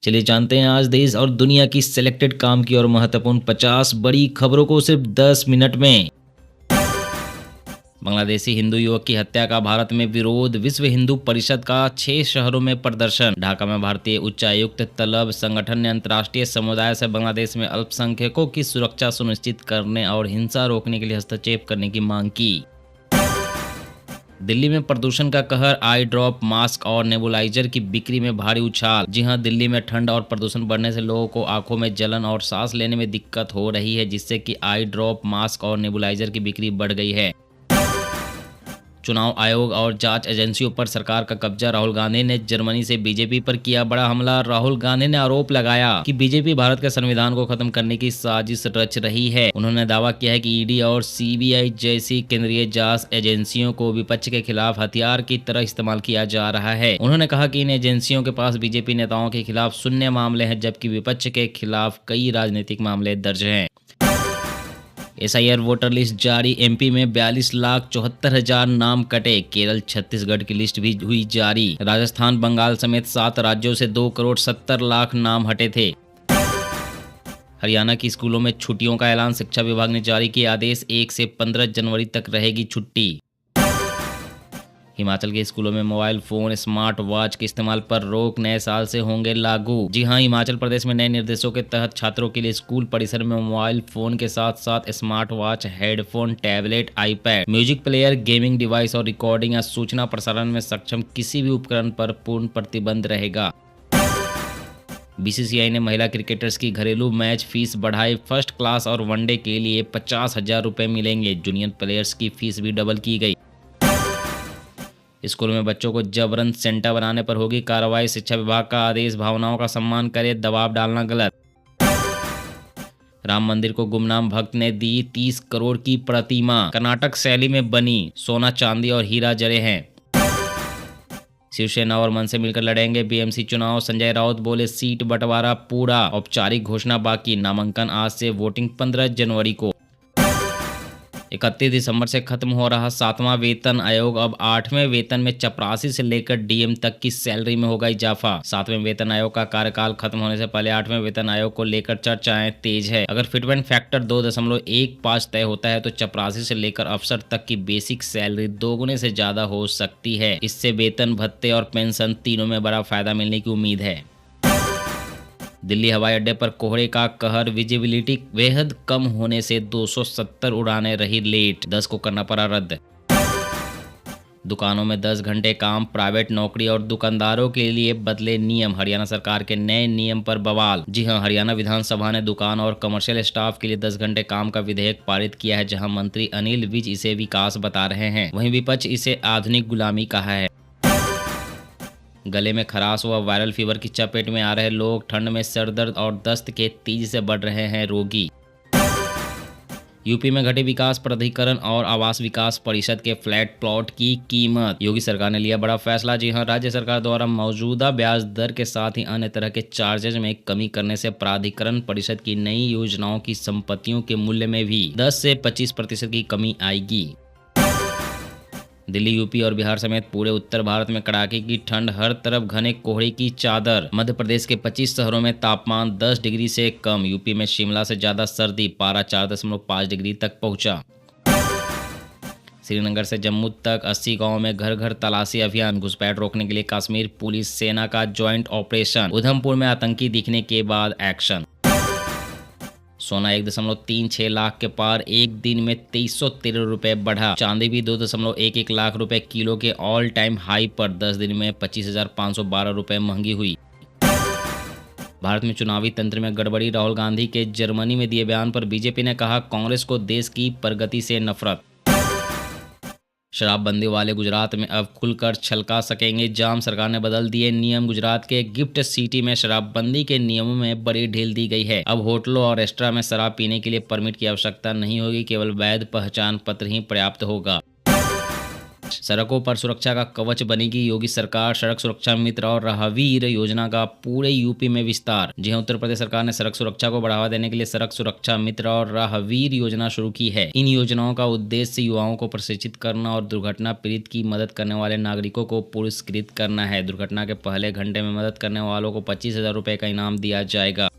चलिए जानते हैं आज देश और दुनिया की सिलेक्टेड काम की और महत्वपूर्ण 50 बड़ी खबरों को सिर्फ 10 मिनट में। बांग्लादेशी हिंदू युवक की हत्या का भारत में विरोध, विश्व हिंदू परिषद का 6 शहरों में प्रदर्शन। ढाका में भारतीय उच्चायुक्त तलब संगठन ने अंतर्राष्ट्रीय समुदाय से बांग्लादेश में अल्पसंख्यकों की सुरक्षा सुनिश्चित करने और हिंसा रोकने के लिए हस्तक्षेप करने की मांग की। दिल्ली में प्रदूषण का कहर, आई ड्रॉप, मास्क और नेबुलाइजर की बिक्री में भारी उछाल। जी हां, दिल्ली में ठंड और प्रदूषण बढ़ने से लोगों को आंखों में जलन और सांस लेने में दिक्कत हो रही है, जिससे कि आई ड्रॉप, मास्क और नेबुलाइजर की बिक्री बढ़ गई है। चुनाव आयोग और जांच एजेंसियों पर सरकार का कब्जा, राहुल गांधी ने जर्मनी से बीजेपी पर किया बड़ा हमला। राहुल गांधी ने आरोप लगाया कि बीजेपी भारत के संविधान को खत्म करने की साजिश रच रही है। उन्होंने दावा किया है कि ईडी और सीबीआई जैसी केंद्रीय जांच एजेंसियों को विपक्ष के खिलाफ हथियार की तरह इस्तेमाल किया जा रहा है। उन्होंने कहा कि इन एजेंसियों के पास बीजेपी नेताओं के खिलाफ शून्य मामले हैं, जबकि विपक्ष के खिलाफ कई राजनीतिक मामले दर्ज हैं। एसआईआर वोटर लिस्ट जारी, एमपी में 42,74,000 नाम कटे। केरल, छत्तीसगढ़ की लिस्ट भी हुई जारी। राजस्थान, बंगाल समेत 7 राज्यों से 2,70,00,000 नाम हटे थे। हरियाणा की स्कूलों में छुट्टियों का ऐलान, शिक्षा विभाग ने जारी किया आदेश। 1 से 15 जनवरी तक रहेगी छुट्टी। हिमाचल के स्कूलों में मोबाइल फोन, स्मार्ट वॉच के इस्तेमाल पर रोक नए साल से होंगे लागू। जी हां, हिमाचल प्रदेश में नए निर्देशों के तहत छात्रों के लिए स्कूल परिसर में मोबाइल फोन के साथ साथ smart watch, headphone, tablet, iPad, music player, gaming device और रिकॉर्डिंग या सूचना प्रसारण में सक्षम किसी भी उपकरण पर पूर्ण प्रतिबंध रहेगा। बीसीसीआई ने महिला क्रिकेटर्स की घरेलू मैच फीस बढ़ाई। फर्स्ट क्लास और वनडे के लिए 50,000 रुपए मिलेंगे। जूनियर प्लेयर्स की फीस भी डबल की गई। स्कूल में बच्चों को जबरन सेंटा बनाने पर होगी कार्रवाई। शिक्षा विभाग का आदेश, भावनाओं का सम्मान करे, दबाव डालना गलत। राम मंदिर को गुमनाम भक्त ने दी 30 करोड़ की प्रतिमा। कर्नाटक शैली में बनी, सोना, चांदी और हीरा जड़े हैं। शिवसेना और मन से मिलकर लड़ेंगे बीएमसी चुनाव। संजय राउत बोले, सीट बंटवारा पूरा, औपचारिक घोषणा बाकी। नामांकन आज से, वोटिंग 15 जनवरी को। 31 दिसंबर से खत्म हो रहा 7वां वेतन आयोग। अब 8वें वेतन में चपरासी से लेकर डीएम तक की सैलरी में होगा इजाफा। 7वें वेतन आयोग का कार्यकाल खत्म होने से पहले 8वें वेतन आयोग को लेकर चर्चाएं तेज है। अगर फिटमेंट फैक्टर 2.15 तय होता है तो चपरासी से लेकर अफसर तक की बेसिक सैलरी दोगुने से ज्यादा हो सकती है। इससे वेतन, भत्ते और पेंशन तीनों में बड़ा फायदा मिलने की उम्मीद है। दिल्ली हवाई अड्डे पर कोहरे का कहर, विजिबिलिटी बेहद कम होने से 270 उड़ानें रही लेट, 10 को करना पड़ा रद्द। दुकानों में 10 घंटे काम, प्राइवेट नौकरी और दुकानदारों के लिए बदले नियम। हरियाणा सरकार के नए नियम पर बवाल। जी हां, हरियाणा विधानसभा ने दुकान और कमर्शियल स्टाफ के लिए 10 घंटे काम का विधेयक पारित किया है, जहां मंत्री अनिल विज इसे विकास बता रहे हैं, वहीं विपक्ष इसे आधुनिक गुलामी कहा है। गले में खराश व वायरल फीवर की चपेट में आ रहे लोग, ठंड में सर दर्द और दस्त के तेजी से बढ़ रहे हैं रोगी। यूपी में घटे विकास प्राधिकरण और आवास विकास परिषद के फ्लैट प्लॉट की कीमत। योगी सरकार ने लिया बड़ा फैसला। जी हां, राज्य सरकार द्वारा मौजूदा ब्याज दर के साथ ही अन्य तरह के चार्जेज में कमी करने से प्राधिकरण परिषद की नई योजनाओं की संपत्तियों के मूल्य में भी 10 से 25% की कमी आएगी। दिल्ली, यूपी और बिहार समेत पूरे उत्तर भारत में कड़ाके की ठंड, हर तरफ घने कोहरे की चादर। मध्य प्रदेश के 25 शहरों में तापमान 10 डिग्री से कम। यूपी में शिमला से ज्यादा सर्दी, पारा 4.5 डिग्री तक पहुंचा। श्रीनगर से जम्मू तक 80 गांवों में घर घर तलाशी अभियान। घुसपैठ रोकने के लिए कश्मीर पुलिस सेना का ज्वाइंट ऑपरेशन। उधमपुर में आतंकी दिखने के बाद एक्शन। सोना 1.36 लाख के पार, एक दिन में 2313 रुपए बढ़ा। चांदी भी 2.11 लाख रुपए किलो के ऑल टाइम हाई पर 10 दिन में 25,512 रुपए महंगी हुई। भारत में चुनावी तंत्र में गड़बड़ी, राहुल गांधी के जर्मनी में दिए बयान पर बीजेपी ने कहा, कांग्रेस को देश की प्रगति से नफरत। शराबबंदी वाले गुजरात में अब खुलकर छलका सकेंगे जाम। सरकार ने बदल दिए नियम। गुजरात के गिफ्ट सिटी में शराबबंदी के नियमों में बड़ी ढील दी गई है। अब होटलों और रेस्टोरेंट में शराब पीने के लिए परमिट की आवश्यकता नहीं होगी, केवल वैध पहचान पत्र ही पर्याप्त होगा। सड़कों पर सुरक्षा का कवच बनेगी योगी सरकार। सड़क सुरक्षा मित्र और राहवीर योजना का पूरे यूपी में विस्तार। जी हां, उत्तर प्रदेश सरकार ने सड़क सुरक्षा को बढ़ावा देने के लिए सड़क सुरक्षा मित्र और राहवीर योजना शुरू की है। इन योजनाओं का उद्देश्य युवाओं को प्रशिक्षित करना और दुर्घटना पीड़ित की मदद करने वाले नागरिकों को पुरस्कृत करना है। दुर्घटना के पहले घंटे में मदद करने वालों को 25,000 रुपए का इनाम दिया जाएगा।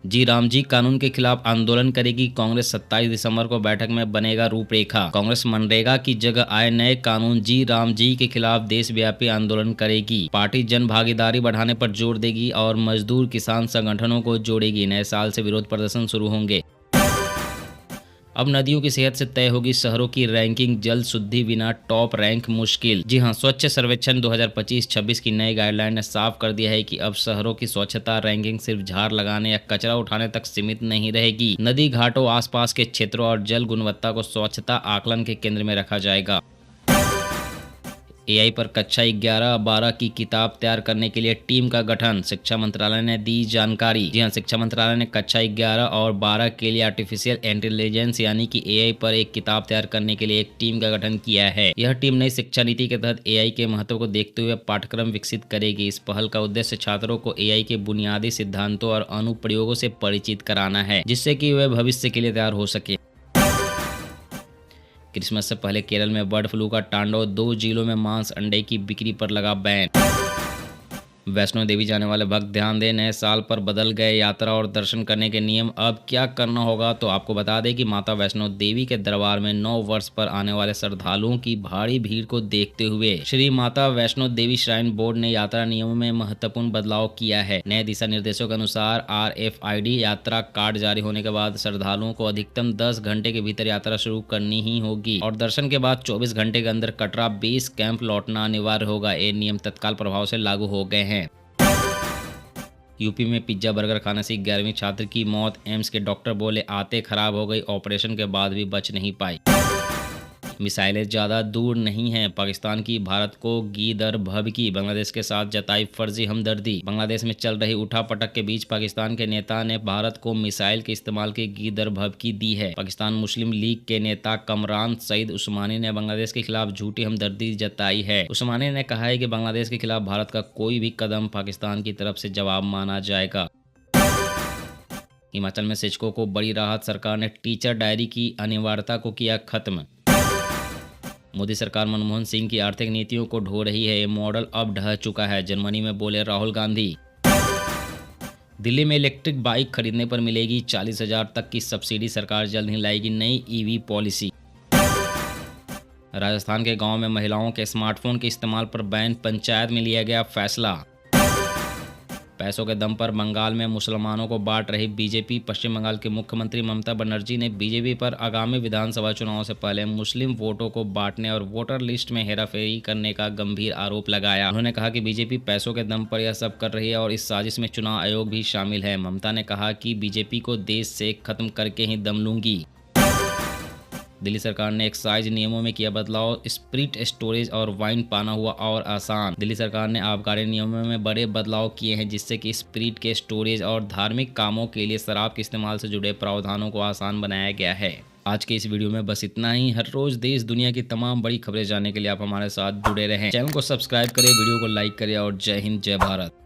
जी राम जी कानून के खिलाफ आंदोलन करेगी कांग्रेस। 27 दिसंबर को बैठक में बनेगा रूपरेखा। कांग्रेस मनरेगा की जगह आए नए कानून जी राम जी के खिलाफ देशव्यापी आंदोलन करेगी। पार्टी जन भागीदारी बढ़ाने पर जोर देगी और मजदूर किसान संगठनों को जोड़ेगी। नए साल से विरोध प्रदर्शन शुरू होंगे। अब नदियों की सेहत से तय होगी शहरों की रैंकिंग। जल शुद्धि बिना टॉप रैंक मुश्किल। जी हां, स्वच्छ सर्वेक्षण 2025-26 की नई गाइडलाइन ने साफ कर दिया है कि अब शहरों की स्वच्छता रैंकिंग सिर्फ झाड़ लगाने या कचरा उठाने तक सीमित नहीं रहेगी। नदी घाटों, आसपास के क्षेत्रों और जल गुणवत्ता को स्वच्छता आकलन के केंद्र में रखा जाएगा। एआई पर कक्षा 11-12 की किताब तैयार करने के लिए टीम का गठन। शिक्षा मंत्रालय ने दी जानकारी। जी हां, शिक्षा मंत्रालय ने कक्षा 11 और 12 के लिए आर्टिफिशियल इंटेलिजेंस यानी कि एआई पर एक किताब तैयार करने के लिए एक टीम का गठन किया है। यह टीम नई शिक्षा नीति के तहत एआई के महत्व को देखते हुए पाठ्यक्रम विकसित करेगी। इस पहल का उद्देश्य छात्रों को एआई के बुनियादी सिद्धांतों और अनुप्रयोगों से परिचित कराना है, जिससे कि वे भविष्य के लिए तैयार हो सके। क्रिसमस से पहले केरल में बर्ड फ्लू का तांडव। 2 जिलों में मांस अंडे की बिक्री पर लगा बैन। वैष्णो देवी जाने वाले भक्त ध्यान दें, नए साल पर बदल गए यात्रा और दर्शन करने के नियम। अब क्या करना होगा, तो आपको बता दें कि माता वैष्णो देवी के दरबार में 9 वर्ष पर आने वाले श्रद्धालुओं की भारी भीड़ को देखते हुए श्री माता वैष्णो देवी श्राइन बोर्ड ने यात्रा नियमों में महत्वपूर्ण बदलाव किया है। नए दिशा निर्देशों के अनुसार RFID यात्रा कार्ड जारी होने के बाद श्रद्धालुओं को अधिकतम 10 घंटे के भीतर यात्रा शुरू करनी ही होगी और दर्शन के बाद 24 घंटे के अंदर कटरा बेस कैंप लौटना अनिवार्य होगा। ये नियम तत्काल प्रभाव से लागू हो गए हैं। यूपी में पिज्जा बर्गर खाने से 11वीं छात्र की मौत। एम्स के डॉक्टर बोले आते खराब हो गई, ऑपरेशन के बाद भी बच नहीं पाई। मिसाइलें ज़्यादा दूर नहीं हैं। पाकिस्तान की भारत को गीदर भभकी। बांग्लादेश के साथ जताई फर्जी हमदर्दी। बांग्लादेश में चल रही उठापटक के बीच पाकिस्तान के नेता ने भारत को मिसाइल के इस्तेमाल की गीदर भभकी दी है। पाकिस्तान मुस्लिम लीग के नेता कमरान सईद उस्मानी ने बांग्लादेश के खिलाफ झूठी हमदर्दी जताई है। उस्मानी ने कहा है कि बांग्लादेश के खिलाफ भारत का कोई भी कदम पाकिस्तान की तरफ से जवाब माना जाएगा। हिमाचल में शिक्षकों को बड़ी राहत। सरकार ने टीचर डायरी की अनिवार्यता को किया खत्म। मोदी सरकार मनमोहन सिंह की आर्थिक नीतियों को ढो रही है। ये मॉडल अब ढह चुका है, जर्मनी में बोले राहुल गांधी। दिल्ली में इलेक्ट्रिक बाइक खरीदने पर मिलेगी 40,000 तक की सब्सिडी। सरकार जल्द ही लाएगी नई ईवी पॉलिसी। राजस्थान के गांव में महिलाओं के स्मार्टफोन के इस्तेमाल पर बैन। पंचायत में लिया गया फैसला। पैसों के दम पर बंगाल में मुसलमानों को बांट रही बीजेपी। पश्चिम बंगाल की मुख्यमंत्री ममता बनर्जी ने बीजेपी पर आगामी विधानसभा चुनाव से पहले मुस्लिम वोटों को बांटने और वोटर लिस्ट में हेराफेरी करने का गंभीर आरोप लगाया। उन्होंने कहा कि बीजेपी पैसों के दम पर यह सब कर रही है और इस साजिश में चुनाव आयोग भी शामिल है। ममता ने कहा कि बीजेपी को देश से खत्म करके ही दम लूंगी। दिल्ली सरकार ने एक्साइज नियमों में किया बदलाव। स्प्रिट स्टोरेज और वाइन पाना हुआ और आसान। दिल्ली सरकार ने आबकारी नियमों में बड़े बदलाव किए हैं, जिससे कि स्प्रिट के स्टोरेज और धार्मिक कामों के लिए शराब के इस्तेमाल से जुड़े प्रावधानों को आसान बनाया गया है। आज के इस वीडियो में बस इतना ही। हर रोज देश दुनिया की तमाम बड़ी खबरें जानने के लिए आप हमारे साथ जुड़े रहें। चैनल को सब्सक्राइब करें, वीडियो को लाइक करें और जय हिंद, जय भारत।